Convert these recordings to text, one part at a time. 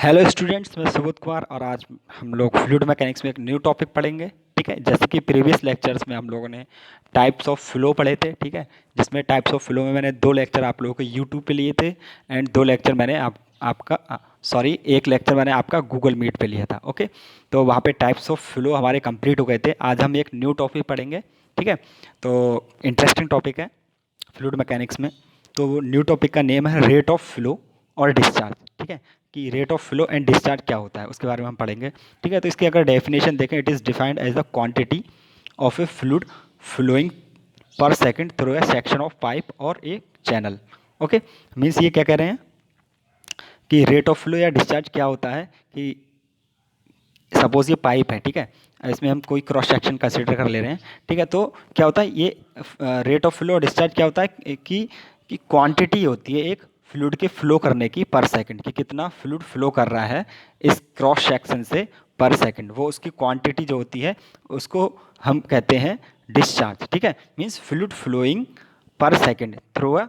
Hello students, मैं सुबोध कुमार और आज हम लोग फ्लूइड मैकेनिक्स में एक न्यू टॉपिक पढ़ेंगे। ठीक है, जैसे कि प्रीवियस लेक्चर्स में हम लोगों ने टाइप्स ऑफ फ्लो पढ़े थे। ठीक है, जिसमें टाइप्स ऑफ फ्लो में मैंने दो लेक्चर आप लोगों को यूट्यूब पे लिए थे एंड दो लेक्चर मैंने आपका सॉरी एक लेक्चर मैंने आपका गूगल मीट पे लिया था। ओके, तो वहाँ पे टाइप्स ऑफ फ्लो हमारे कंप्लीट हो गए थे। आज हम एक न्यू टॉपिक पढ़ेंगे। ठीक है, तो इंटरेस्टिंग टॉपिक है फ्लूइड मैकेनिक्स में। तो वो न्यू टॉपिक का नेम है रेट ऑफ फ्लो और डिस्चार्ज। ठीक है, कि rate of flow and discharge क्या होता है उसके बारे में हम पढ़ेंगे। ठीक है, तो इसकी अगर डेफिनेशन देखें, it is defined as the quantity of a fluid flowing per second through a section of pipe और ए चैनल। ओके, मीन्स ये क्या कह रहे हैं कि रेट ऑफ फ्लो या डिस्चार्ज क्या होता है कि सपोज ये पाइप है। ठीक है, इसमें हम कोई क्रॉस सेक्शन कंसिडर कर ले रहे हैं। ठीक है, तो क्या होता है ये रेट ऑफ फ्लो और डिस्चार्ज क्या होता है कि क्वांटिटी होती है एक फ्लूइड के फ्लो करने की पर सेकंड, कि कितना फ्लूइड फ्लो कर रहा है इस क्रॉस सेक्शन से पर सेकंड, वो उसकी क्वांटिटी जो होती है उसको हम कहते हैं डिस्चार्ज। ठीक है, means fluid flowing per second through a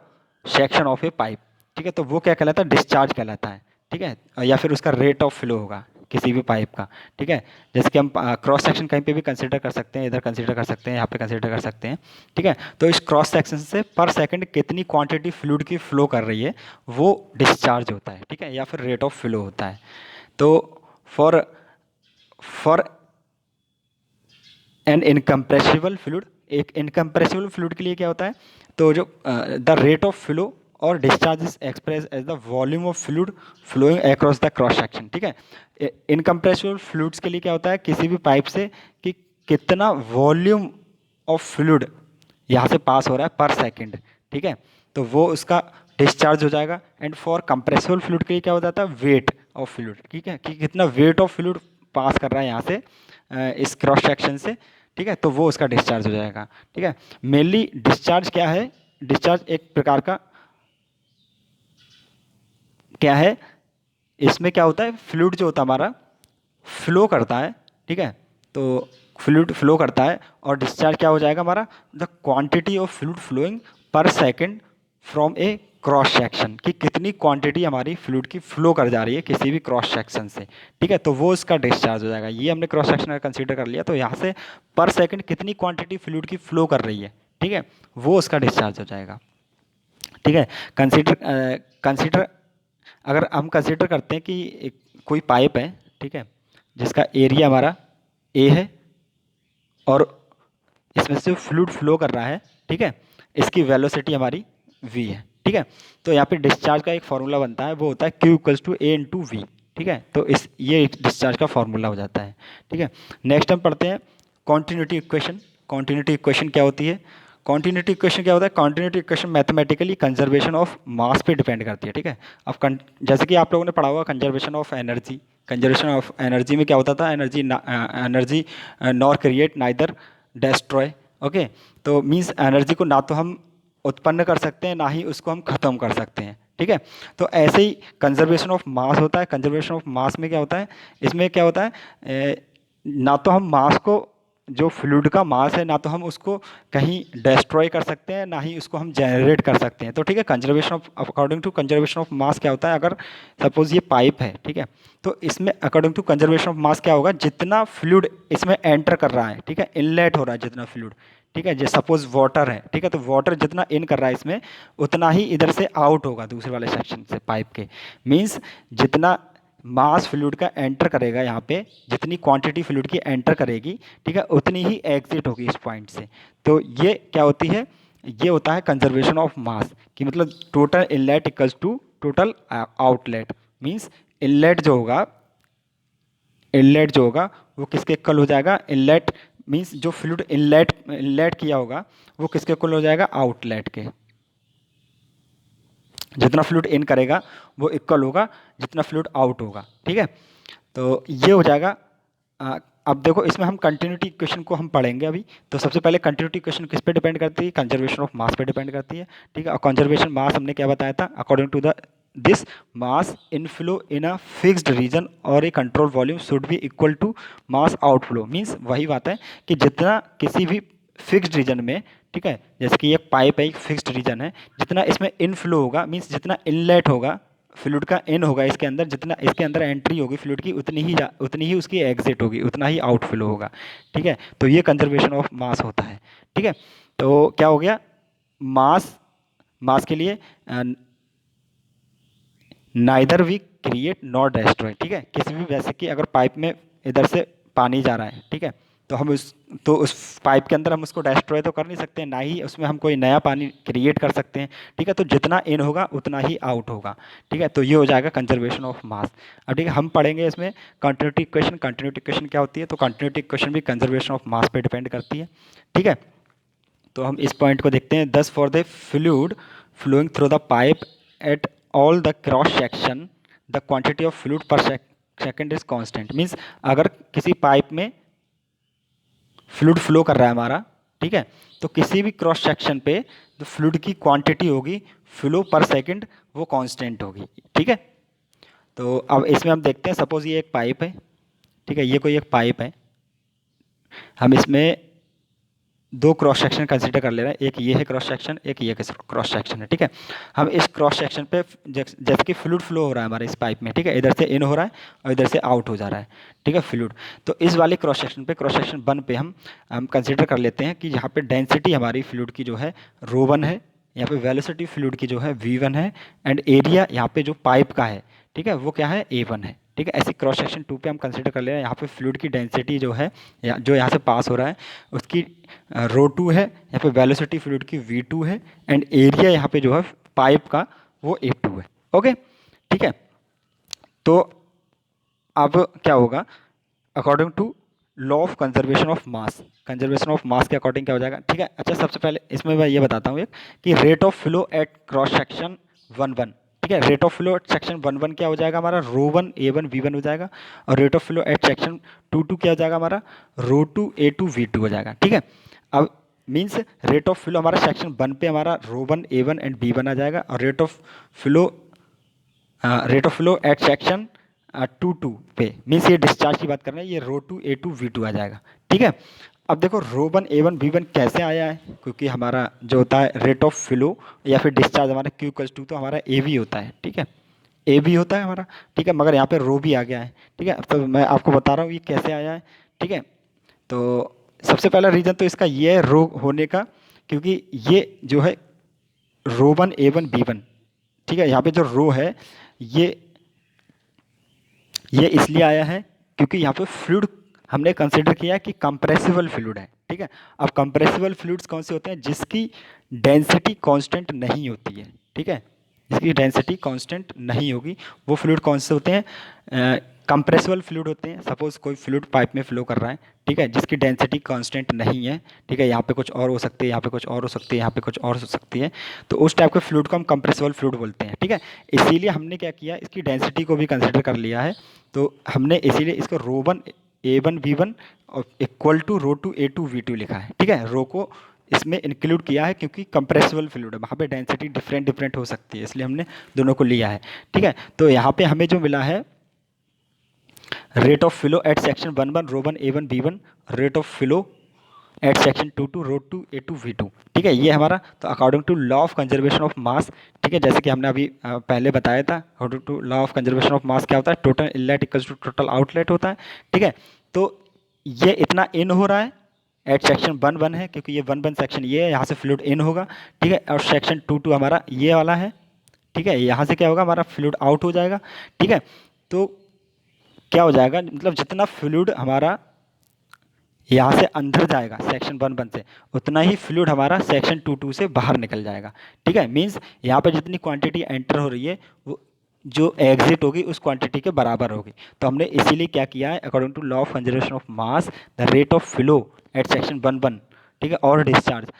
section of a pipe. ठीक है, तो वो क्या कहलाता है, डिस्चार्ज कहलाता है। ठीक है, या फिर उसका रेट ऑफ फ्लो होगा किसी भी पाइप का। ठीक है, जैसे कि हम क्रॉस सेक्शन कहीं पे भी कंसीडर कर सकते हैं, इधर कंसीडर कर सकते हैं, यहाँ पे कंसीडर कर सकते हैं। ठीक है, तो इस क्रॉस सेक्शन से पर सेकंड कितनी क्वांटिटी फ्लूइड की फ्लो कर रही है वो डिस्चार्ज होता है। ठीक है, या फिर रेट ऑफ फ्लो होता है। तो for for an incompressible fluid, एक इनकम्प्रेसिबल फ्लूइड के लिए क्या होता है, तो जो द रेट ऑफ फ्लो और discharge is express as the volume of fluid flowing across the cross section. ठीक है, इनकम्प्रेसिबल फ्लूइड्स के लिए क्या होता है किसी भी पाइप से कि कितना वॉल्यूम ऑफ फ्लूइड यहाँ से पास हो रहा है पर सेकंड। ठीक है, तो वो उसका डिस्चार्ज हो जाएगा। एंड फॉर कंप्रेसिबल फ्लूइड के लिए क्या हो जाता है, वेट ऑफ फ्लूइड। ठीक है, कि कितना वेट ऑफ फ्लूइड पास कर रहा है यहाँ से इस क्रॉस सेक्शन से। ठीक है, तो वो उसका डिस्चार्ज हो जाएगा। ठीक है, मेनली डिस्चार्ज क्या है, डिस्चार्ज एक प्रकार का क्या है, इसमें क्या होता है फ्लूइड जो होता है हमारा फ्लो करता है। ठीक है, तो फ्लूइड फ्लो करता है और डिस्चार्ज क्या हो जाएगा हमारा, the quantity of fluid flowing per second from a cross section, कि कितनी क्वांटिटी हमारी फ्लूइड की फ्लो कर जा रही है किसी भी क्रॉस सेक्शन से। ठीक है, तो वो इसका डिस्चार्ज हो जाएगा। ये हमने क्रॉस सेक्शन का कंसीडर कर लिया, तो यहाँ से पर सेकंड कितनी क्वांटिटी फ्लूइड की फ्लो कर रही है, ठीक है, वो उसका डिस्चार्ज हो जाएगा। ठीक है, कंसीडर कंसीडर अगर हम कंसीडर करते हैं कि कोई पाइप है। ठीक है, जिसका एरिया हमारा ए है और इसमें से फ्लूइड फ्लो कर रहा है। ठीक है, इसकी वेलोसिटी हमारी वी है। ठीक है, तो यहाँ पे डिस्चार्ज का एक फार्मूला बनता है, वो होता है Q equals to A into V. ठीक है, तो इस ये डिस्चार्ज का फार्मूला हो जाता है। ठीक है, नेक्स्ट हम पढ़ते हैं कॉन्टिन्यूटी इक्वेशन। कॉन्टिन्यूटी इक्वेशन क्या होती है, कॉन्टिन्यूटी इक्वेशन क्या होता है, continuity equation mathematically conservation of मास पे डिपेंड करती है। ठीक है, अब जैसे कि आप लोगों ने पढ़ा हुआ conservation of energy. Conservation of energy में क्या होता था, energy nor create neither destroy. Okay, तो मीन्स एनर्जी को ना तो हम उत्पन्न कर सकते हैं ना ही उसको हम ख़त्म कर सकते हैं। ठीक है, तो ऐसे ही कंजर्वेशन ऑफ मास होता है। कंजर्वेशन ऑफ मास में क्या होता है, इसमें क्या होता है ना तो हम मास को, जो फ्लूइड का मास है, ना तो हम उसको कहीं डेस्ट्रॉय कर सकते हैं ना ही उसको हम जनरेट कर सकते हैं। तो ठीक है, conservation of according to conservation of mass क्या होता है, अगर सपोज ये पाइप है। ठीक है, तो इसमें according to conservation of mass क्या होगा, जितना फ्लूइड इसमें एंटर कर रहा है, ठीक है, इनलेट हो रहा है जितना फ्लूइड। ठीक है, जैसे सपोज वाटर है। ठीक है, तो वाटर जितना इन कर रहा है इसमें उतना ही इधर से आउट होगा दूसरे वाले सेक्शन से पाइप के। मीन्स जितना मास फ्लूइड का एंटर करेगा यहाँ पे, जितनी क्वांटिटी फ्लूइड की एंटर करेगी, ठीक है, उतनी ही एग्जिट होगी इस पॉइंट से। तो ये क्या होती है, ये होता है कंजर्वेशन ऑफ मास, कि मतलब total inlet equals to total outlet. Means inlet जो होगा, इनलेट जो होगा वो किसके इक्वल हो जाएगा, इनलेट मीन्स जो फ्लूइड इनलेट इनलेट किया होगा वो किसके इक्वल हो जाएगा, आउटलेट के। जितना फ्लूइड इन करेगा वो इक्वल होगा जितना फ्लूइड आउट होगा। ठीक है, तो ये हो जाएगा। अब देखो, इसमें हम कंटिन्यूटी इक्वेशन को हम पढ़ेंगे अभी। तो सबसे पहले कंटिन्यूटी इक्वेशन किस पे डिपेंड करती है, कंजर्वेशन ऑफ मास पे डिपेंड करती है। ठीक है, और कंजर्वेशन मास हमने क्या बताया था, according to the this mass inflow in a fixed region और a control volume should be equal to mass outflow. Means वही बात है कि जितना किसी भी फिक्स्ड रीजन में, ठीक है, जैसे कि एक पाइप है, एक फिक्स्ड रीजन है, जितना इसमें इनफ्लो होगा, मीन्स जितना इनलेट होगा फ्लूइड का इन होगा इसके अंदर, जितना इसके अंदर एंट्री होगी फ्लूइड की उतनी ही उसकी एग्जिट होगी, उतना ही आउटफ्लो होगा। ठीक है, तो ये कंजर्वेशन ऑफ मास होता है। ठीक है, तो क्या हो गया, मास, मास के लिए neither we create not destroy. ठीक है, किसी भी वैसे कि अगर पाइप में इधर से पानी जा रहा है, ठीक है, तो हम उस पाइप के अंदर हम उसको डेस्ट्रॉय तो कर नहीं सकते हैं, ना ही उसमें हम कोई नया पानी क्रिएट कर सकते हैं। ठीक है, तो जितना इन होगा उतना ही आउट होगा। ठीक है, तो ये हो जाएगा कंजर्वेशन ऑफ मास। अब ठीक है, हम पढ़ेंगे इसमें कंटिन्यूटी इक्वेशन। कंटिन्यूटी इक्वेशन क्या होती है, तो कंटिन्यूटी इक्वेशन भी कंजर्वेशन ऑफ मास पे डिपेंड करती है। ठीक है, तो हम इस पॉइंट को देखते हैं। Thus for the fluid flowing through the pipe at all the cross section the quantity of fluid per second is constant. Means अगर किसी पाइप में फ्लूइड फ्लो कर रहा है हमारा, ठीक है, तो किसी भी क्रॉस सेक्शन पे जो फ्लूइड की क्वांटिटी होगी फ्लो पर सेकंड वो कांस्टेंट होगी। ठीक है, तो अब इसमें हम देखते हैं, सपोज ये एक पाइप है, ठीक है, ये कोई एक पाइप है, हम इसमें दो क्रॉस सेक्शन कंसीडर कर ले रहे हैं, एक ये है क्रॉस सेक्शन, एक ये क्रॉस सेक्शन है। ठीक है, हम इस क्रॉस सेक्शन पे जैसे कि फ्लूइड फ्लो हो रहा है हमारे इस पाइप में, ठीक है, इधर से इन हो रहा है और इधर से आउट हो जा रहा है। ठीक है, फ्लूइड, तो इस वाले क्रॉस सेक्शन पे, क्रॉस सेक्शन 1 पे हम कंसीडर कर लेते हैं कि यहाँ पे डेंसिटी हमारी फ्लूइड की जो है ρ1 है, यहाँ पे वेलोसिटी फ्लूइड की जो है v1 है, एंड एरिया यहाँ पे जो पाइप का है, ठीक है, वो क्या है, a1 है। ठीक है, ऐसे क्रॉस सेक्शन 2 पे हम कंसीडर कर ले रहे हैं, यहाँ पे फ्लूइड की डेंसिटी जो है जो यहाँ से पास हो रहा है उसकी ρ2 है, यहाँ पे वेलोसिटी फ्लूइड की v2 है, एंड एरिया यहाँ पे जो है पाइप का वो a2 है। ओके, ठीक है, तो अब क्या होगा, according to law of conservation of mass, conservation of mass के अकॉर्डिंग क्या हो जाएगा। ठीक है, अच्छा, सबसे पहले इसमें मैं ये बताता हूँ एक कि rate of flow at cross section 1 1। ठीक है, rate of flow at section 1 1 क्या हो जाएगा हमारा, ρ1 a1 v1 हो जाएगा, और rate of flow at section 2 2 क्या हो जाएगा हमारा, ρ2 a2 v2 हो जाएगा। ठीक है, अब मीन्स रेट ऑफ फ्लो हमारा सेक्शन 1 पे हमारा ρ1 a1 एंड b1 आ जाएगा, और rate of flow at section 2 2 पे, मीन्स ये डिस्चार्ज की बात कर रहे हैं, ये ρ2 a2 v2 आ जाएगा। ठीक है, अब देखो ρ1 a1 v1 कैसे आया है, क्योंकि हमारा जो होता है रेट ऑफ फ्लो या फिर डिस्चार्ज हमारा Q=2 तो हमारा AB होता है। ठीक है, AB होता है हमारा, ठीक है, मगर यहाँ पे रो भी आ गया है। ठीक है, तो मैं आपको बता रहा हूँ ये कैसे आया है। ठीक है, तो सबसे पहला रीज़न तो इसका ये है रो होने का, क्योंकि ये जो है ρ1 a1 b1, ठीक है, यहाँ पे जो रो है ये इसलिए आया है क्योंकि यहाँ पे फ्लूइड हमने कंसिडर किया कि कंप्रेसिबल फ्लूइड है। ठीक है, अब कंप्रेसिबल फ्लूइड्स कौन से होते हैं, जिसकी डेंसिटी कांस्टेंट नहीं होती है। ठीक है, जिसकी डेंसिटी कांस्टेंट नहीं होगी वो फ्लूइड कौन से होते हैं, कंप्रेसिबल फ्लूइड होते हैं। सपोज कोई फ्लूइड पाइप में फ्लो कर रहा है, ठीक है, जिसकी डेंसिटी कांस्टेंट नहीं है, ठीक है, यहाँ पे कुछ और हो सकती है, यहाँ पे कुछ और हो सकती है, यहाँ पे कुछ और हो सकती है, तो उस टाइप के फ्लूइड को हम कंप्रेसिबल फ्लूइड बोलते हैं। ठीक है, इसीलिए हमने क्या किया, इसकी डेंसिटी को भी कंसिडर कर लिया है, तो हमने इसीलिए इसको ρ1 a1 b1 और इक्वल टू ρ2 a2 v2 लिखा है। ठीक है, रो को इसमें इंक्लूड किया है क्योंकि कंप्रेसिबल फ्लूइड है, वहाँ पे डेंसिटी डिफरेंट डिफरेंट हो सकती है, इसलिए हमने दोनों को लिया है। ठीक है, तो यहाँ पे हमें जो मिला है rate of flow at section 1 1 ρ1 a1 b1, rate of flow at section 2 2 ρ2 a2 v2। ठीक है, ये हमारा, तो according to law of conservation of mass, ठीक है, जैसे कि हमने अभी पहले बताया था, according to law of conservation of mass क्या होता है, total inlet equals to total outlet होता है। ठीक है, तो ये इतना इन हो रहा है एट सेक्शन 1 1 है, क्योंकि ये 1 1 सेक्शन ये है, यहाँ से फ्लूइड इन होगा। ठीक है, और सेक्शन 2 2 हमारा ये वाला है। ठीक है, यहाँ से क्या होगा, हमारा फ्लूइड आउट हो जाएगा। ठीक है, तो क्या हो जाएगा, मतलब जितना फ्लूइड हमारा यहाँ से अंदर जाएगा सेक्शन 1 1 से, उतना ही फ्लूइड हमारा सेक्शन 2 2 से बाहर निकल जाएगा। ठीक है, मीन्स यहाँ पे जितनी क्वांटिटी एंटर हो रही है वो जो एग्जिट होगी उस क्वांटिटी के बराबर होगी। तो हमने इसीलिए क्या किया है, according to law of conservation of mass, the rate of flow at section 1 1, ठीक है, और discharge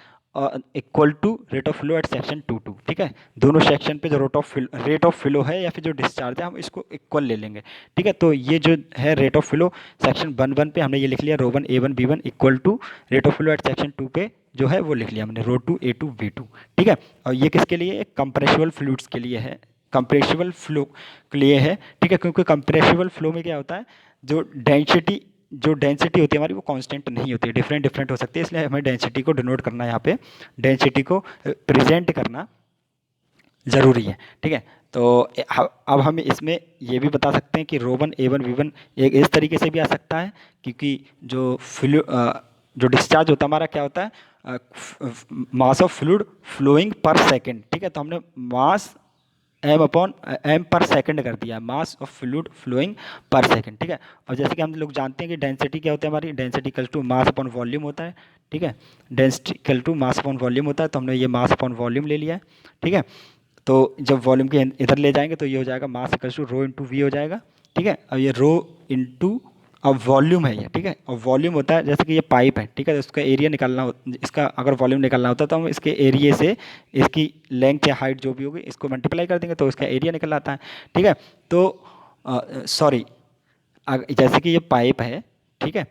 equal to rate of flow at section 2 2। ठीक है, दोनों सेक्शन पे जो रेट ऑफ फ्लो है या फिर जो डिस्चार्ज है हम इसको इक्वल ले लेंगे। ठीक है, तो ये जो है रेट ऑफ फ्लो सेक्शन 1 1 पे हमने ये लिख लिया ρ1 a1 b1 equal to rate of flow at section 2 पे जो है वो लिख लिया हमने ρ2 a2 v2। ठीक है, और ये किसके लिए, कंप्रेसिबल फ्लूइड्स के लिए है, कंप्रेसिबल फ्लो के लिए है। ठीक है, क्योंकि कंप्रेसिबल फ्लो में क्या होता है, जो डेंसिटी होती है हमारी वो कांस्टेंट नहीं होती है, डिफरेंट डिफरेंट हो सकती है, इसलिए हमें डेंसिटी को डिनोट करना है, यहाँ पे डेंसिटी को प्रेजेंट करना ज़रूरी है। ठीक है, तो अब हम इसमें ये भी बता सकते हैं कि rho one A one V one एक इस तरीके से भी आ सकता है, क्योंकि जो जो डिस्चार्ज होता है हमारा क्या होता है, mass of fluid flowing per second. ठीक है, तो हमने mass M upon M per second कर दिया, mass of fluid flowing per second. ठीक है, और जैसे कि हम लोग जानते हैं कि डेंसिटी क्या होता है, हमारी density equal to mass upon volume होता है। ठीक है, density equal to mass upon volume होता है, तो हमने ये मास अपॉन वॉल्यूम ले लिया है। ठीक है, तो जब वॉल्यूम के इधर ले जाएंगे तो ये हो जाएगा mass equal to rho into V हो जाएगा। ठीक है, अब ये रो इंटू, अब वॉल्यूम है ये। ठीक है, और वॉल्यूम होता है जैसे कि ये पाइप है। ठीक है, तो इसका एरिया निकालना इसका अगर वॉल्यूम निकालना होता है तो हम इसके एरिया से इसकी लेंथ या हाइट जो भी होगी इसको मल्टीप्लाई कर देंगे तो इसका एरिया निकल आता है। ठीक है, तो सॉरी, जैसे कि ये पाइप है। ठीक है,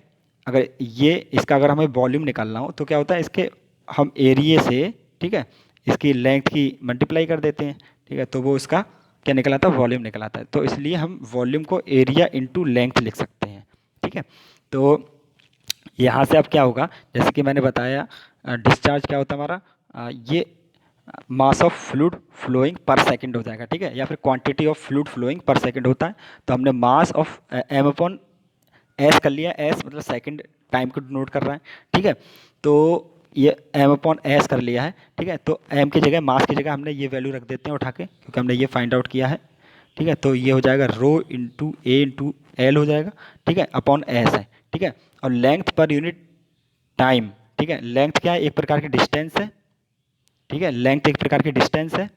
अगर ये इसका अगर हमें वॉल्यूम निकालना हो तो क्या होता है, इसके हम एरिया से, ठीक है, इसकी लेंथ की मल्टीप्लाई कर देते हैं। ठीक है, तो वो इसका क्या निकल आता है, वॉल्यूम निकल आता है। तो इसलिए हम वॉल्यूम को एरिया इंटू लेंथ लिख सकते हैं। ठीक है, तो यहाँ से अब क्या होगा, जैसे कि मैंने बताया डिस्चार्ज क्या होता है हमारा, ये mass of fluid flowing per second हो जाएगा। ठीक है, या फिर quantity of fluid flowing per second होता है। तो हमने mass of M upon S कर लिया, एस मतलब सेकंड टाइम को डिनोट कर रहा है। ठीक है, तो ये एम अपॉन एस कर लिया है। ठीक है, तो एम की जगह, मास की जगह हमने ये वैल्यू रख देते हैं उठा के, क्योंकि हमने ये फाइंड आउट किया है। ठीक है, तो ये हो जाएगा रो इंटू ए इंटू एल हो जाएगा। ठीक है, अपॉन एस है। ठीक है, और लेंथ पर यूनिट टाइम। ठीक है, लेंथ क्या है, एक प्रकार की डिस्टेंस है। ठीक है, लेंथ एक प्रकार की डिस्टेंस है,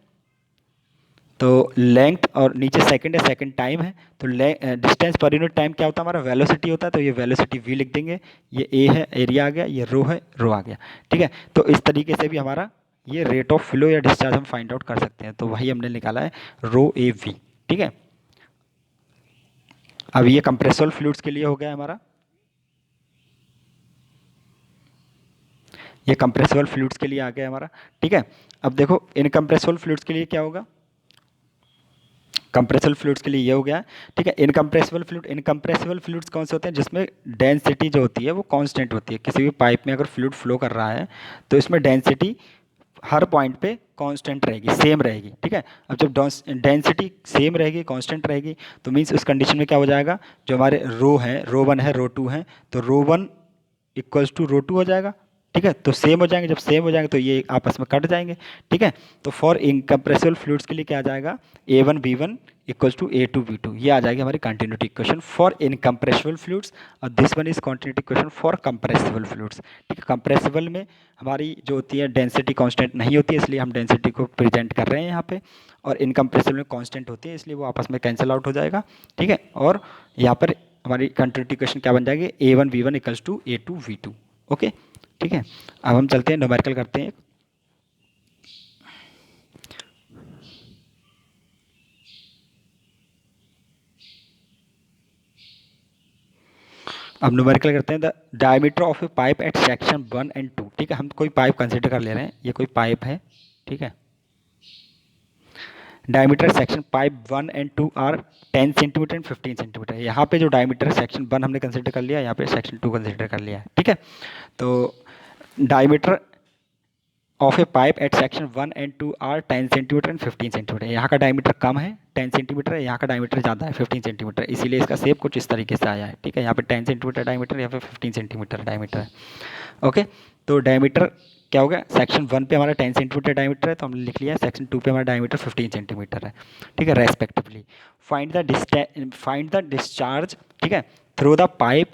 तो लेंथ और नीचे सेकंड है, सेकंड टाइम है। तो डिस्टेंस पर यूनिट टाइम क्या होता है हमारा, वेलोसिटी होता है। तो ये वेलोसिटी वी लिख देंगे, ये ए है, एरिया आ गया, ये रो है, रो आ गया। ठीक है, तो इस तरीके से भी हमारा ये रेट ऑफ फ्लो या डिस्चार्ज हम फाइंड आउट कर सकते हैं। तो वही हमने निकाला है, रो ए वी। ठीक है, अब ये कंप्रेसर फ्लूइड्स के लिए हो गया हमारा, ये कंप्रेसिबल फ्लूइड्स के लिए आ गया हमारा। ठीक है, अब देखो इनकम्प्रेसिबल फ्लूइड्स के लिए क्या होगा, कंप्रेसिबल फ्लूइड्स के लिए ये हो गया। ठीक है, इनकम्प्रेसिबल फ्लूइड्स कौन से होते हैं, जिसमें डेंसिटी जो होती है वो कांस्टेंट होती है। किसी भी पाइप में अगर फ्लूइड फ्लो कर रहा है तो इसमें डेंसिटी हर पॉइंट पे कांस्टेंट रहेगी, सेम रहेगी। ठीक है, अब जब डेंसिटी सेम रहेगी, कांस्टेंट रहेगी, तो मीन्स उस कंडीशन में क्या हो जाएगा, जो हमारे रो है, रो वन है, रो टू है, तो row one equals two row two हो जाएगा। ठीक है, तो सेम हो जाएंगे, जब सेम हो जाएंगे तो ये आपस में कट जाएंगे। ठीक है, तो फॉर इनकम्प्रेसिबल फ्लूइड्स के लिए क्या आ जाएगा, A one B one equals to A two B two, ये आ जाएगी हमारी continuity equation for incompressible fluids. और this one is continuity equation for compressible fluids. ठीक है, कंप्रेसिबल में हमारी जो होती है डेंसिटी कांस्टेंट नहीं होती है, इसलिए हम डेंसिटी को प्रेजेंट कर रहे हैं यहाँ पे, और इनकम्प्रेसिबल में कांस्टेंट होती है, इसलिए वो आपस में कैंसिल आउट हो जाएगा। ठीक है, और यहाँ पर हमारी कंटिन्यूटी इक्वेशन क्या बन जाएगी, A one V one equals to A two V two. Okay, ठीक है, अब हम चलते हैं न्यूमेरिकल करते हैं। अब न्यूमेरिकल करते हैं, the diameter of a pipe at section 1 and 2। ठीक है, हम कोई पाइप कंसिडर कर ले रहे हैं, ये कोई पाइप है। ठीक है, diameter section pipe 1 and 2 are 10 centimetre and 15 centimetre. यहाँ पे जो डायमीटर सेक्शन 1 हमने कंसिडर कर लिया, यहाँ पे सेक्शन 2 कंसिडर कर लिया है। ठीक है, तो diameter of a pipe at section 1 and 2 are 10 centimetre and 15 centimetre. यहाँ का डायमीटर कम है, 10 सेंटीमीटर है, यहाँ का डायमीटर ज़्यादा है, 15 सेंटीमीटर, इसीलिए इसका शेप कुछ इस तरीके से आया है। ठीक है, यहाँ पे 10 सेंटीमीटर डायमीटर, यहाँ पे 15 सेंटीमीटर डायमीटर है। ओके, तो डायमीटर क्या हो गया, सेक्शन 1 पे हमारा 10 सेंटीमीटर डायमीटर है, तो हमने लिख लिया, सेक्शन 2 पे हमारा डायमीटर 15 सेंटीमीटर है। ठीक है, रेस्पेक्टिवली फाइंड द डिस्चार्ज। ठीक है, थ्रू द पाइप।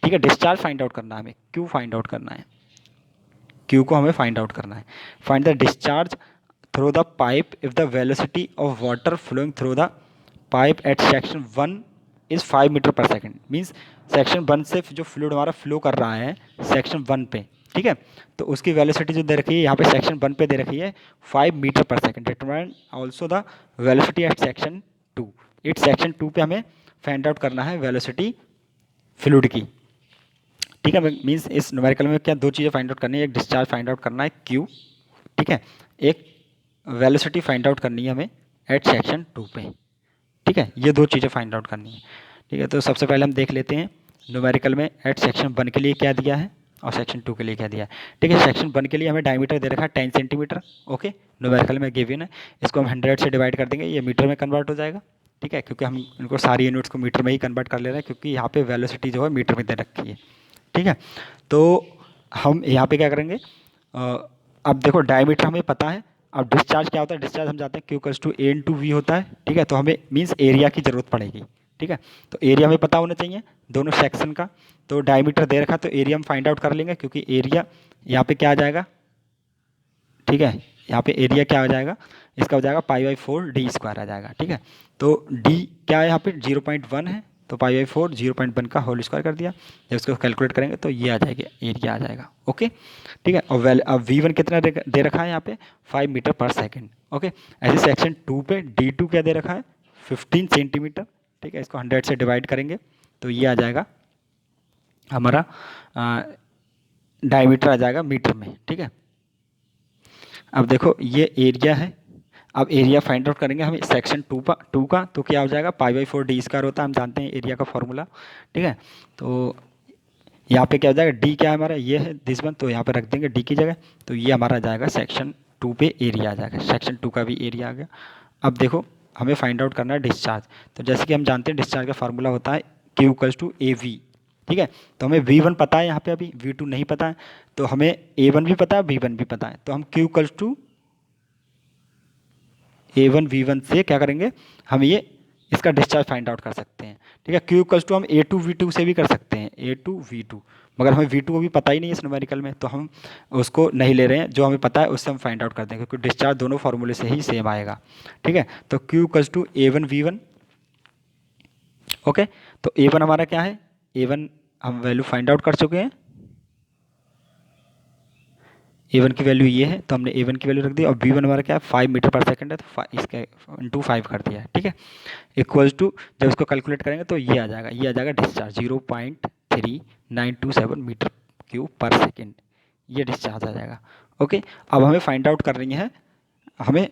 ठीक है, डिस्चार्ज फाइंड आउट करना है हमें, क्यों फाइंड आउट करना है, क्यू को हमें फाइंड आउट करना है। Find the discharge through the pipe if the velocity of water flowing through the pipe at section 1 is 5 metre per second. Means section 1 से जो फ्लूइड हमारा फ्लो कर रहा है सेक्शन 1 पे, ठीक है, तो उसकी वेलोसिटी जो दे रखी है यहाँ पे सेक्शन 1 पे दे रखी है 5 metre per second. Determine also the velocity at section 2। It section 2 पे हमें फाइंड आउट करना है वेलोसिटी फ्लूइड की। ठीक है, मीन्स इस न्यूमेरिकल में क्या दो चीज़ें फाइंड आउट करनी है, एक डिस्चार्ज फाइंड आउट करना है क्यू। ठीक है, एक वेलोसिटी फाइंड आउट करनी है हमें एट सेक्शन 2 पे। ठीक है, ये दो चीज़ें फाइंड आउट करनी है। ठीक है, तो सबसे पहले हम देख लेते हैं न्यूमेरिकल में एट सेक्शन 1 के लिए क्या दिया है, और सेक्शन 2 के लिए क्या दिया है। ठीक है, सेक्शन 1 के लिए हमें डायमीटर दे रखा है 10 सेंटीमीटर। ओके, न्यूमेरिकल में गिवन है, इसको हम 100 से डिवाइड कर देंगे, ये मीटर में कन्वर्ट हो जाएगा। ठीक है, क्योंकि हम इनको सारी यूनिट्स को मीटर में ही कन्वर्ट कर ले रहे हैं, क्योंकि यहाँ पे वेलोसिटी जो है मीटर में दे रखी है। ठीक है, तो हम यहाँ पे क्या करेंगे, अब देखो डायमीटर हमें पता है। अब डिस्चार्ज क्या होता है, डिस्चार्ज हम जानते हैं Q = A × V होता है। ठीक है, तो हमें मीन्स एरिया की ज़रूरत पड़ेगी। ठीक है, तो एरिया हमें पता होना चाहिए दोनों सेक्शन का। तो डायमीटर दे रखा तो एरिया हम फाइंड आउट कर लेंगे, क्योंकि एरिया यहाँ पे क्या आ जाएगा। ठीक है, यहाँ पे एरिया क्या आ जाएगा, इसका हो जाएगा π/4d² आ जाएगा। ठीक है, तो d क्या है यहाँ पे 0.1 है, तो π/4 0.1 का होल स्क्वायर कर दिया। जब इसको कैलकुलेट करेंगे तो ये आ जाएगा, एरिया आ जाएगा। ओके, ठीक है, और अब V1 कितना दे रखा है यहाँ पे 5 मीटर पर सेकेंड। ओके, ऐसे सेक्शन 2 पे D2 क्या दे रखा है 15 सेंटीमीटर। ठीक है, इसको 100 से डिवाइड करेंगे तो ये आ जाएगा हमारा डायमीटर आ जाएगा मीटर में। ठीक है, अब देखो ये एरिया है। अब एरिया फाइंड आउट करेंगे हम सेक्शन 2 का, तो क्या हो जाएगा π/4d² होता है, हम जानते हैं एरिया का फॉर्मूला। ठीक है, तो यहाँ पे क्या हो जाएगा, डी क्या है हमारा, ये है दिस वन, तो यहाँ पे रख देंगे डी की जगह। तो ये हमारा आ जाएगा सेक्शन 2 पे एरिया आ जाएगा, सेक्शन 2 का भी एरिया आ गया। अब देखो हमें फाइंड आउट करना है डिस्चार्ज। तो जैसे कि हम जानते हैं डिस्चार्ज का फार्मूला होता है Q = AV। ठीक है, तो हमें V1 पता है यहाँ पे, अभी V2 नहीं पता है। तो हमें A1 भी पता है, V1 भी पता है, तो हम Q = A1 V1 से क्या करेंगे, हम ये इसका डिस्चार्ज फाइंड आउट कर सकते हैं। ठीक है, Q = हम A2 V2 से भी कर सकते हैं, A2 V2, मगर हमें V2 को भी पता ही नहीं है इस न्यूमेरिकल में, तो हम उसको नहीं ले रहे हैं। जो हमें पता है उससे हम फाइंड आउट कर देंगे, क्योंकि डिस्चार्ज दोनों फार्मूले से ही सेम आएगा। ठीक है, तो Q = A1 V1। ओके, तो A1 हमारा क्या है, A1 हम वैल्यू फाइंड आउट कर चुके हैं। A1 की वैल्यू ये है, तो हमने A1 की वैल्यू रख दी। और V1 हमारा क्या है 5 मीटर पर सेकंड है, तो इसके इंटू 5 कर दिया है। ठीक है, इक्वल्स टू जब इसको कैलकुलेट करेंगे तो ये आ जाएगा, ये आ जाएगा डिस्चार्ज 0.3927 मीटर क्यूब पर सेकेंड, ये डिस्चार्ज आ जाएगा। ओके, अब हमें फाइंड आउट करनी है, हमें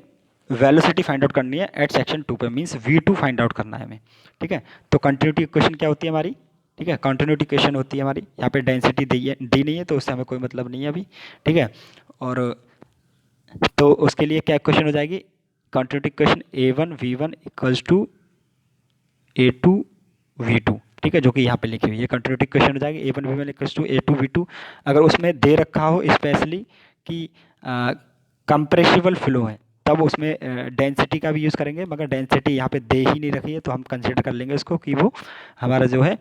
वेलोसिटी फाइंड आउट करनी है एट सेक्शन 2 पे, मीन्स V2 फाइंड आउट करना है हमें। ठीक है, तो कंटिन्यूटी इक्वेशन क्या होती है हमारी, ठीक है, कंटिन्यूटी इक्वेशन होती है हमारी, यहाँ पे डेंसिटी दी नहीं है तो उससे हमें कोई मतलब नहीं है अभी। ठीक है, और तो उसके लिए क्या इक्वेशन हो जाएगी, continuity equation A1 V1 = A2 V2। ठीक है, जो कि यहाँ पे लिखी हुई है कंटिन्यूटी इक्वेशन हो जाएगी A1 V1 = A2 V2। अगर उसमें दे रखा हो स्पेशली कि कंप्रेसिबल फ्लो है, तब उसमें डेंसिटी का भी यूज़ करेंगे, मगर डेंसिटी यहाँ पे दे ही नहीं रखी है, तो हम कंसिडर कर लेंगे उसको कि वो हमारा जो है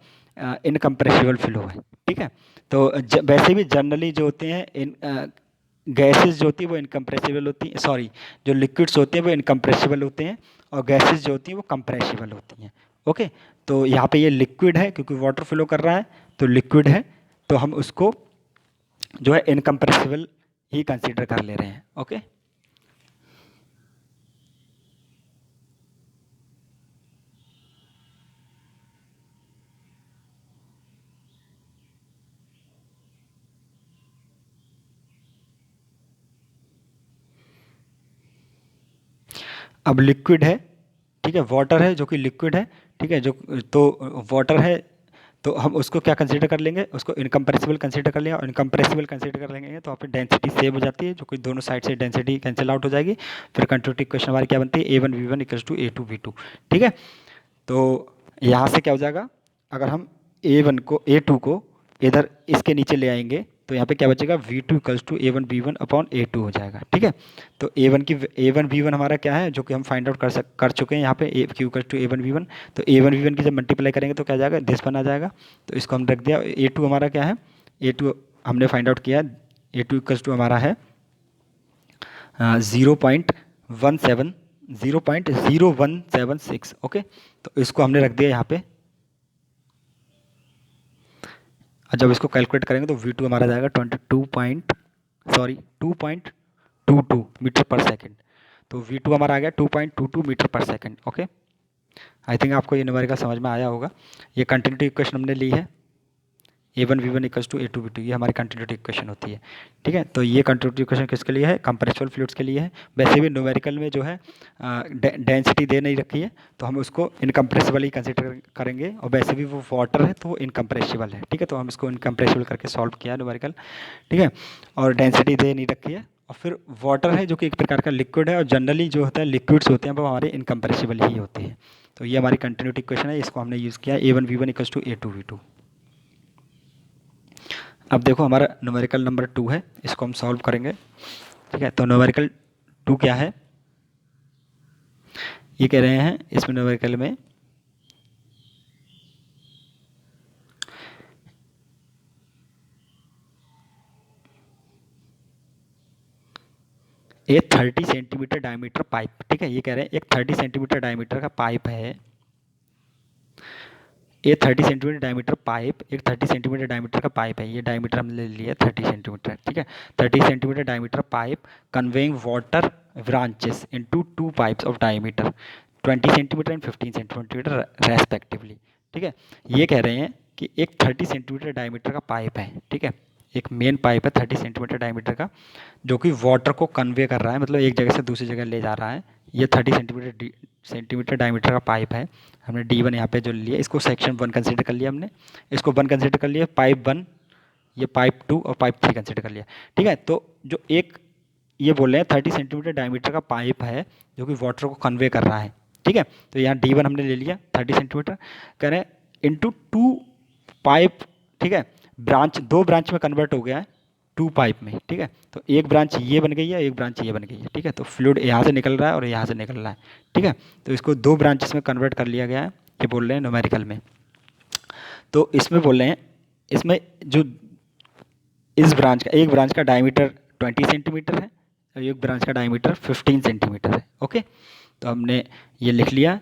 इनकम्प्रेसिबल फ्लो है। ठीक है, तो वैसे भी जनरली जो होते हैं इन गैसेस जो होती है वो इनकम्प्रेसिबल होती हैं, सॉरी, जो लिक्विड्स होते हैं वो इनकम्प्रेसिबल होते हैं, और गैसेस जो होती हैं वो कंप्रेसिबल होती हैं। ओके, तो यहाँ पे ये लिक्विड है, क्योंकि वाटर फ्लो कर रहा है तो लिक्विड है, तो हम उसको जो है इनकम्प्रेसिबल ही कंसीडर कर ले रहे हैं। ओके, अब लिक्विड है, ठीक है, वाटर है जो कि लिक्विड है। ठीक है, जो तो वाटर है तो हम उसको क्या कंसीडर कर लेंगे, उसको इनकम्प्रेसिबल कंसीडर कर लेंगे, और इनकम्प्रेसिबल कंसीडर कर लेंगे तो वहाँ पे डेंसिटी सेव हो जाती है, जो कि दोनों साइड से डेंसिटी कैंसिल आउट हो जाएगी। फिर कंटिन्यूटी इक्वेशन हमारी क्या बनती है A1 V1 = A2 V2। ठीक है, तो यहाँ से क्या हो जाएगा, अगर हम A2 को इधर इसके नीचे ले आएंगे तो यहाँ पे क्या बचेगा V2 = A1 V1 upon A2 हो जाएगा। ठीक है, तो A1 V1 हमारा क्या है, जो कि हम फाइंड आउट कर चुके हैं यहाँ पे Q = A1 V1। तो A1 V1 की जब मल्टीप्लाई करेंगे तो क्या जाएगा, दिस वन आ जाएगा, तो इसको हम रख दिया। A2 हमारा क्या है, A2 हमने फाइंड आउट किया, A2 = हमारा है 0.0176। ओके, तो इसको हमने रख दिया यहाँ पे, और जब इसको कैलकुलेट करेंगे तो V2 हमारा जाएगा 2.22 मीटर पर सेकेंड। तो V2 हमारा आ गया 2.22 metre per second. Okay, I think आपको ये न्यूमेरिकल समझ में आया होगा। ये कंटिन्यूटी इक्वेशन हमने ली है, A1V1 इक्वल्स टू A2V2, ये हमारी कंटिन्यूटी इक्वेशन होती है। ठीक है, तो ये कंटिन्यूटी इक्वेशन किसके लिए है? कंप्रेसिबल फ्लूइड्स के लिए है। वैसे भी न्यूमेरिकल में जो है डेंसिटी दे नहीं रखी है, तो हम उसको इनकम्प्रेसिबल ही कंसिडर करेंगे, और वैसे भी वो वाटर है तो वो इनकम्प्रेसिबल है। ठीक है, तो हम इसको इनकम्प्रेसिबल करके सॉल्व किया न्यूमेरिकल। ठीक है, और डेंसिटी दे नहीं रखी है, और फिर वाटर है जो कि एक प्रकार का लिक्विड है, और जनरली जो होता है लिक्विड्स होते हैं वो हमारे इनकम्प्रेसिबल ही होते हैं। तो ये हमारी कंटिन्यूटी इक्वेशन है, इसको हमने यूज़ किया A1V1 इक्वल्स टू A2V2। अब देखो हमारा न्यूमेरिकल नंबर 2 है, इसको हम सॉल्व करेंगे। ठीक है, तो न्यूमेरिकल 2 क्या है? ये कह रहे हैं इसमें न्यूमेरिकल में एक 30 सेंटीमीटर डायमीटर पाइप। ठीक है, ये कह रहे हैं एक 30 सेंटीमीटर डायमीटर का पाइप है। ये 30 सेंटीमीटर डायमीटर पाइप, एक 30 सेंटीमीटर डायमीटर का पाइप है, ये डायमीटर हमने ले लिया 30 सेंटीमीटर। ठीक है, 30 centimetre diameter pipe conveying water branches into two pipes of diameter 20 centimetre and 15 centimetre respectively. ठीक है, ये कह रहे हैं कि एक 30 सेंटीमीटर डायमीटर का पाइप है। ठीक है, एक मेन पाइप है 30 सेंटीमीटर डायमीटर का, जो कि वाटर को कन्वे कर रहा है, मतलब एक जगह से दूसरी जगह ले जा रहा है। ये 30 सेंटीमीटर डायमीटर का पाइप है। हमने D1 यहाँ पे जो लिया, इसको सेक्शन 1 कंसिडर कर लिया हमने, इसको 1 कंसिडर कर लिया, पाइप 1, ये पाइप 2 और पाइप 3 कंसिडर कर लिया। ठीक है, तो जो एक ये बोल रहे हैं 30 सेंटीमीटर डायमीटर का पाइप है जो कि वाटर को कन्वे कर रहा है। ठीक है, तो यहाँ D1 हमने ले लिया 30 सेंटीमीटर, कह रहे हैं इंटू टू पाइप। ठीक है, ब्रांच, दो ब्रांच में कन्वर्ट हो गया है टू पाइप में। ठीक है, तो एक ब्रांच ये बन गई है, एक ब्रांच ये बन गई है। ठीक है, तो फ्लूइड यहाँ से निकल रहा है और यहाँ से निकल रहा है। ठीक है, तो इसको दो ब्रांचेस में कन्वर्ट कर लिया गया है, ये बोल रहे हैं न्यूमेरिकल में। तो इसमें बोल रहे हैं, इसमें जो इस ब्रांच का, एक ब्रांच का डायमीटर 20 सेंटीमीटर है और एक ब्रांच का डायमीटर 15 सेंटीमीटर है। ओके, तो हमने ये लिख लिया।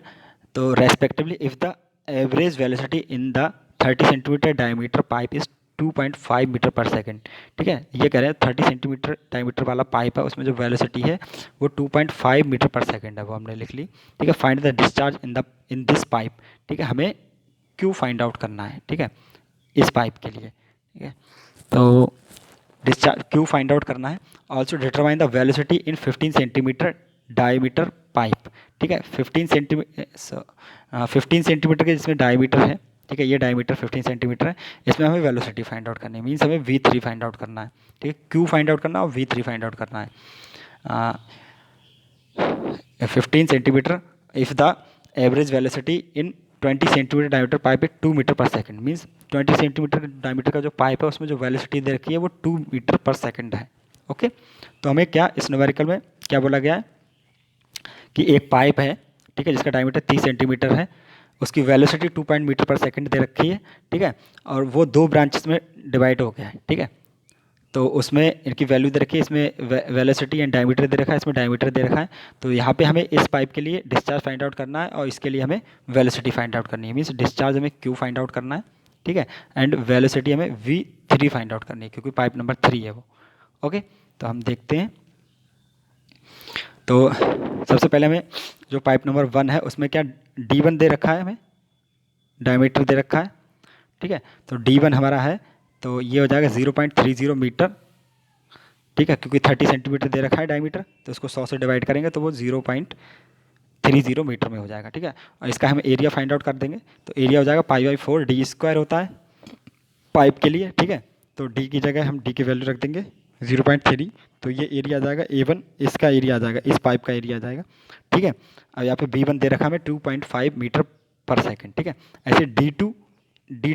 तो respectively if the average velocity in the 30 centimetre diameter pipe is 2.5 metre per second. ठीक है, ये कह रहे हैं 30 सेंटीमीटर डायमीटर वाला पाइप है, उसमें जो वेलोसिटी है वो 2.5 मीटर पर सेकेंड है, वो हमने लिख ली। ठीक है, find the discharge in this pipe. ठीक है, हमें क्यू फाइंड आउट करना है। ठीक है, इस पाइप के लिए। ठीक है, तो डिस्चार्ज क्यू फाइंड आउट करना है। Also determine the velocity in 15 centimetre diameter pipe. ठीक है, 15 सेंटीमीटर के जिसमें डायमीटर है। ठीक है, ये डायमीटर 15 सेंटीमीटर है, इसमें हमें वेलोसिटी फाइंड आउट करनी है, मीन्स हमें V3 फाइंड आउट करना है। ठीक है, क्यू फाइंड आउट करना है और V3 फाइंड आउट करना है। 15 centimetre if the average velocity in 20 centimetre diameter pipe है 2 मीटर पर सेकंड, मीन्स 20 सेंटीमीटर डायमीटर का जो पाइप है उसमें जो वेलोसिटी दे रखी है वो 2 मीटर पर सेकंड है। ओके, तो हमें क्या इस न्यूमेरिकल में क्या बोला गया है कि एक पाइप है, ठीक है, जिसका डायमीटर 30 सेंटीमीटर है, उसकी वेलोसिटी 2 मीटर पर सेकंड दे रखी है। ठीक है, और वो दो ब्रांचेस में डिवाइड हो गया है। ठीक है, तो उसमें इनकी वैल्यू दे रखी है, इसमें वेलोसिटी एंड डायमीटर दे रखा है, इसमें डायमीटर दे रखा है। तो यहाँ पे हमें इस पाइप के लिए डिस्चार्ज फाइंड आउट करना है और इसके लिए हमें वेलोसिटी फाइंड आउट करनी है, मीन्स डिस्चार्ज हमें क्यू फाइंड आउट करना है। ठीक है, एंड वेलोसिटी हमें V3 फाइंड आउट करनी है, क्योंकि पाइप नंबर 3 है वो। ओके, तो हम देखते हैं। तो सबसे पहले हमें जो पाइप नंबर 1 है उसमें क्या D1 दे रखा है, हमें डायमीटर दे रखा है। ठीक है, तो D1 हमारा है, तो ये हो जाएगा 0.30 मीटर। ठीक है, क्योंकि 30 सेंटीमीटर दे रखा है डायमीटर, तो इसको 100 से डिवाइड करेंगे तो वो 0.30 मीटर में हो जाएगा। ठीक है, और इसका हम एरिया फाइंड आउट कर देंगे, तो एरिया हो जाएगा π/4 D² होता है पाइप के लिए। ठीक है, तो D की जगह हम D की वैल्यू रख देंगे 0.3, तो ये एरिया आ जाएगा A1, इसका एरिया आ जाएगा, इस पाइप का एरिया आ जाएगा। ठीक है, अब यहाँ पे B1 दे रखा हमें 2.5 मीटर पर सेकेंड। ठीक है, ऐसे D2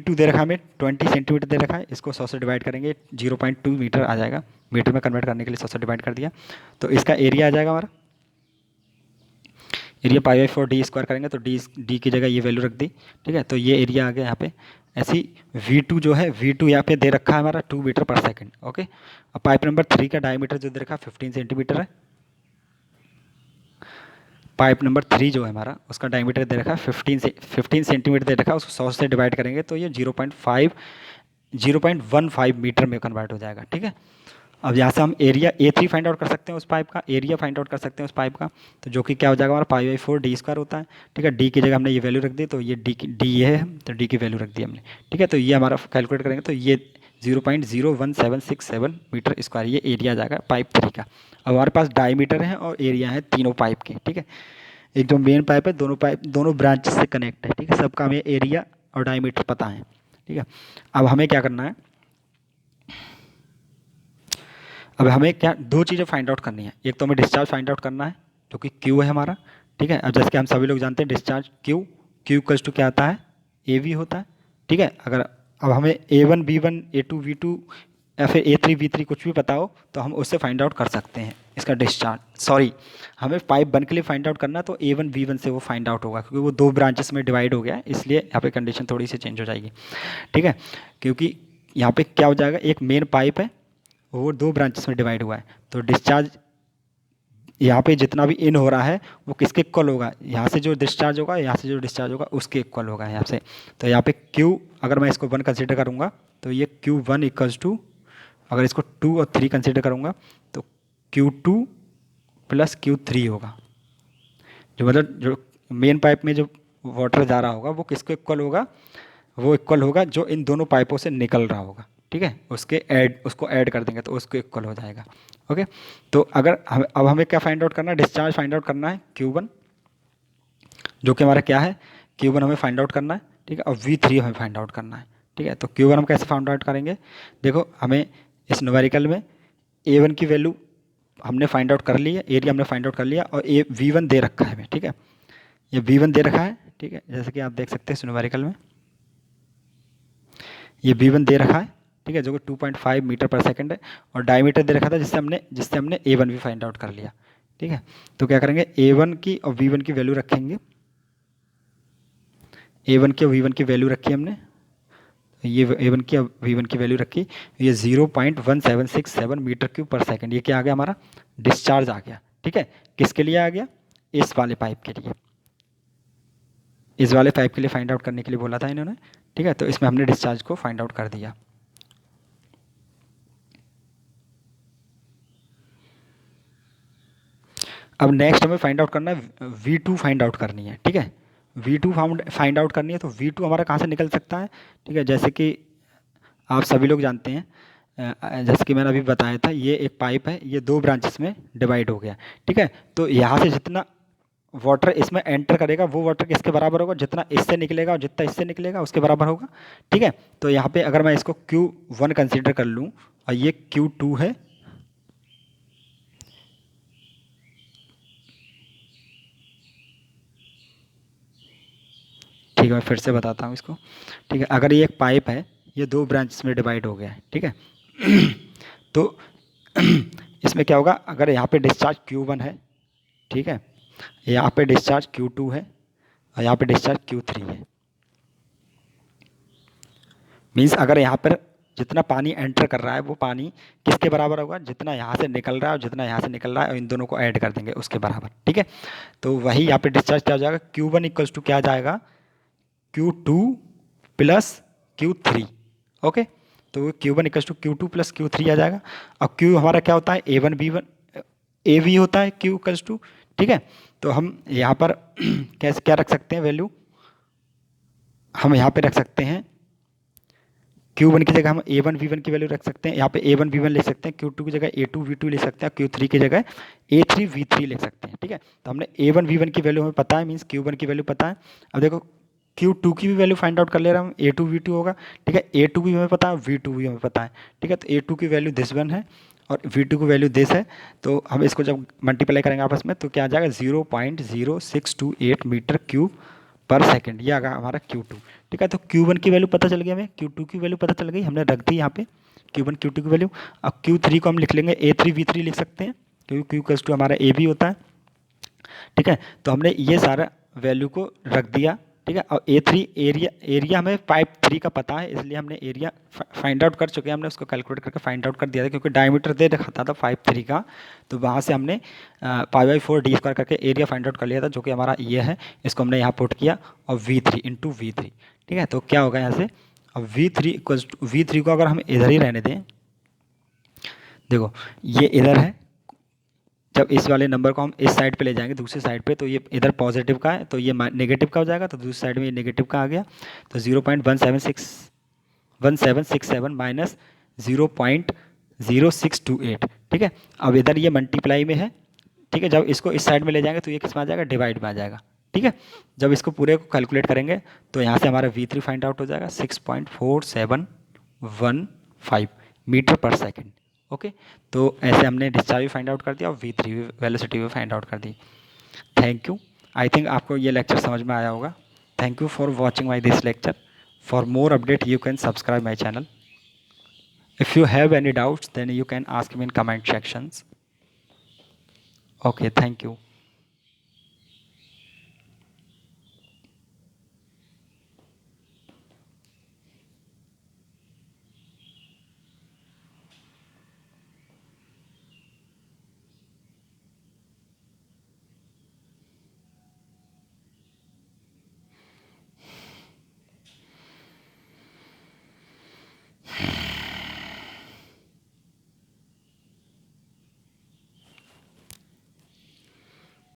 दे रखा हमें 20 सेंटीमीटर दे रखा है, इसको 100 से डिवाइड करेंगे 0.2 मीटर आ जाएगा, मीटर में कन्वर्ट करने के लिए 100 से डिवाइड कर दिया, तो इसका एरिया आ जाएगा हमारा, एरिया π/4 D² करेंगे तो D की जगह ये वैल्यू रख दी। ठीक है, तो ये एरिया आ गया यहाँ पे। ऐसी V2 जो है, V2 यहाँ पे दे रखा है हमारा 2 मीटर पर सेकेंड। ओके, अब पाइप नंबर 3 का डायमीटर जो दे रखा है 15 सेंटीमीटर है। पाइप नंबर 3 जो है हमारा, उसका डायमीटर दे रखा है 15 सेंटीमीटर दे रखा है, उसको 100 से डिवाइड करेंगे तो ये 0.15 मीटर में कन्वर्ट हो जाएगा। ठीक है, अब यहाँ से हम एरिया A3 फाइंड आउट कर सकते हैं, उस पाइप का एरिया फाइंड आउट कर सकते हैं उस पाइप का, तो जो कि क्या हो जाएगा हमारा π/4 d² होता है। ठीक है, डी की जगह हमने ये वैल्यू रख दी, तो ये डी ये है, तो डी की वैल्यू रख दी हमने। ठीक है, तो ये हमारा कैलकुलेट करेंगे तो ये 0.01767 मीटर स्क्वायर ये एरिया आ जाएगा पाइप 3 का। अब हमारे पास डायमीटर है और एरिया है तीनों पाइप के। ठीक है, एक जो मेन पाइप है दोनों ब्रांच से कनेक्ट है। ठीक है, सबका हमें एरिया और डायमीटर पता है। ठीक है, अब हमें क्या करना है, अब हमें क्या दो चीज़ें फाइंड आउट करनी है। एक तो हमें डिस्चार्ज फाइंड आउट करना है जो कि क्यू है हमारा। ठीक है, अब जैसे कि हम सभी लोग जानते हैं डिस्चार्ज क्यू इक्वल्स टू क्या आता है, ए वी होता है। ठीक है, अगर अब हमें A1 B1 A2 V2 या फिर A3 V3 कुछ भी पता हो तो हम उससे फाइंड आउट कर सकते हैं इसका डिस्चार्ज। सॉरी, हमें पाइप 1 के लिए फाइंड आउट करना तो A1 B1 से वो फाइंड आउट होगा, क्योंकि वो दो ब्रांचेस में डिवाइड हो गया है, इसलिए यहाँ पे कंडीशन थोड़ी सी चेंज हो जाएगी। ठीक है, क्योंकि यहाँ पे क्या हो जाएगा, एक मेन पाइप है वो दो ब्रांचेस में डिवाइड हुआ है, तो डिस्चार्ज यहाँ पे जितना भी इन हो रहा है वो किसके इक्वल होगा, यहाँ से जो डिस्चार्ज होगा, यहाँ से जो डिस्चार्ज होगा उसके इक्वल होगा यहाँ से। तो यहाँ पे Q अगर मैं इसको 1 कंसिडर करूँगा तो ये Q1 इक्वल्स टू, अगर इसको 2 और 3 कंसिडर करूँगा तो Q2 प्लस Q3 होगा। जो मतलब जो मेन पाइप में जो वाटर जा रहा होगा वो किसको इक्वल होगा, वो इक्वल होगा जो इन दोनों पाइपों से निकल रहा होगा। ठीक है, उसको ऐड कर देंगे तो उसको इक्वल हो जाएगा। ओके, तो अगर अब हमें क्या फाइंड आउट करना है, डिस्चार्ज फाइंड आउट करना है Q1 जो कि हमारा क्या है, Q1 हमें फाइंड आउट करना है। ठीक है, और V3 हमें फाइंड आउट करना है। ठीक है, तो Q1 हम कैसे फाइंड आउट करेंगे, देखो हमें इस न्यूमेरिकल में A1 की वैल्यू हमने फाइंड आउट कर ली है, एरिया हमने फाइंड आउट कर लिया, और V1 दे रखा है हमें। ठीक है, ये V1 दे रखा है। ठीक है, जैसे कि आप देख सकते हैं इस न्यूमेरिकल में ये V1 दे रखा है। ठीक है, जो कि 2.5 मीटर पर सेकंड है, और डायमीटर दे रखा था जिससे हमने A1 भी फाइंड आउट कर लिया। ठीक है, तो क्या करेंगे, A1 की और V1 की वैल्यू रखेंगे, A1 की और V1 की वैल्यू रखी हमने, ये A1 की और V1 की वैल्यू रखी, ये 0.1767 मीटर क्यूब पर सेकंड, ये क्या आ गया हमारा, डिस्चार्ज आ गया। ठीक है, किसके लिए आ गया, इस वाले पाइप के लिए, इस वाले पाइप के लिए फाइंड आउट करने के लिए बोला था इन्होंने। ठीक है, तो इसमें हमने डिस्चार्ज को फाइंड आउट कर दिया। अब नेक्स्ट हमें फाइंड आउट करना है V2 फाइंड आउट करनी है। ठीक है, V2 फाइंड आउट करनी है, तो V2 हमारा कहाँ से निकल सकता है। ठीक है, जैसे कि आप सभी लोग जानते हैं, जैसे कि मैंने अभी बताया था, ये एक पाइप है, ये दो ब्रांचेस में डिवाइड हो गया। ठीक है, तो यहाँ से जितना वाटर इसमें एंटर करेगा वो वाटर किसके बराबर होगा, जितना इससे निकलेगा और जितना इससे निकलेगा उसके बराबर होगा। ठीक है, तो यहाँ पे अगर मैं इसको Q1 कंसीडर कर लूँ और ये Q2 है, ठीक है मैं फिर से बताता हूँ इसको। ठीक है, अगर ये एक पाइप है, ये दो ब्रांचेस में डिवाइड हो गया है। ठीक है तो इसमें क्या होगा, अगर यहाँ पे डिस्चार्ज Q1 है, ठीक है, यहाँ पे डिस्चार्ज Q2 है और यहाँ पे डिस्चार्ज Q3 है। मीन्स अगर यहाँ पर जितना पानी एंटर कर रहा है वो पानी किसके बराबर होगा, जितना यहाँ से निकल रहा है और जितना यहाँ से निकल रहा है, और इन दोनों को ऐड कर देंगे उसके बराबर। ठीक है, तो वही यहाँ पे डिस्चार्ज क्या हो जाएगा, Q1 इक्वल्स टू क्या आ जाएगा, Q2 प्लस Q3। ओके, तो Q1 equals to Q2 plus Q3 आ जाएगा। अब Q हमारा क्या होता है, A1 B1 AV होता है Q इक्वल्स टू। ठीक है, तो हम यहाँ पर कैसे क्या रख सकते हैं वैल्यू, हम यहाँ पे रख सकते हैं Q1 की जगह हम A1 V1 की वैल्यू रख सकते हैं, यहाँ पे A1 V1 लिख सकते हैं, Q2 की जगह A2 V2 लिख सकते हैं, Q3 की जगह A3 V3 लिख सकते हैं। ठीक है, तो हमने A1 V1 की वैल्यू हमें पता है, मीन्स Q1 की वैल्यू पता है। अब देखो Q2 की भी वैल्यू फाइंड आउट कर ले रहा हूँ, A2 V2 होगा। ठीक है, A2 भी हमें पता है, V2 भी हमें पता है। ठीक है, तो A2 की वैल्यू दिस वन है और V2 की वैल्यू दिस है, तो हम इसको जब मल्टीप्लाई करेंगे आपस में तो क्या आ जाएगा, 0.0628 मीटर क्यूब पर सेकंड, ये आ गया हमारा Q2। ठीक है, तो Q1 की वैल्यू पता चल गई हमें, Q2 की वैल्यू पता चल गई, हमने रख दी यहाँ पे Q1 Q2 की वैल्यू। अब Q3 को हम लिख लेंगे A3 V3 लिख सकते हैं, क्योंकि Q हमारा A भी होता है। ठीक है, तो हमने ये सारा वैल्यू को रख दिया। ठीक है, और A3 एरिया हमें पाइप 3 का पता है, इसलिए हमने एरिया फाइंड आउट कर चुके हैं, हमने उसको कैलकुलेट करके फाइंड आउट कर दिया था, क्योंकि डायमीटर दे रखा था पाइप 3 का, तो वहाँ से हमने π/4 d² करके एरिया फाइंड आउट कर लिया था, जो कि हमारा ये है, इसको हमने यहाँ पुट किया और V3 इंटू V3। ठीक है, तो क्या होगा यहाँ से, अब V3 को अगर हम इधर ही रहने दें देखो ये इधर है, जब इस वाले नंबर को हम इस साइड पे ले जाएंगे दूसरी साइड पे, तो ये इधर पॉजिटिव का है तो ये नेगेटिव का हो जाएगा, तो दूसरी साइड में ये नेगेटिव का आ गया, तो 0.1767 माइनस 0.0628। ठीक है, अब इधर ये मल्टीप्लाई में है, ठीक है, जब इसको इस साइड में ले जाएंगे तो ये किस में आ जाएगा, डिवाइड में आ जाएगा। ठीक है, जब इसको पूरे को कैलकुलेट करेंगे तो यहाँ से हमारा V3 फाइंड आउट हो जाएगा 6.4715 मीटर पर सेकेंड। ओके, तो ऐसे हमने डिस्चार्ज भी फाइंड आउट कर दिया और V3 भी वेलोसिटी भी फाइंड आउट कर दी। थैंक यू, आई थिंक आपको ये लेक्चर समझ में आया होगा। Thank you for watching my this lecture. For more update you can subscribe my channel. If you have any doubts, then you can ask me in comment sections. Okay, thank you.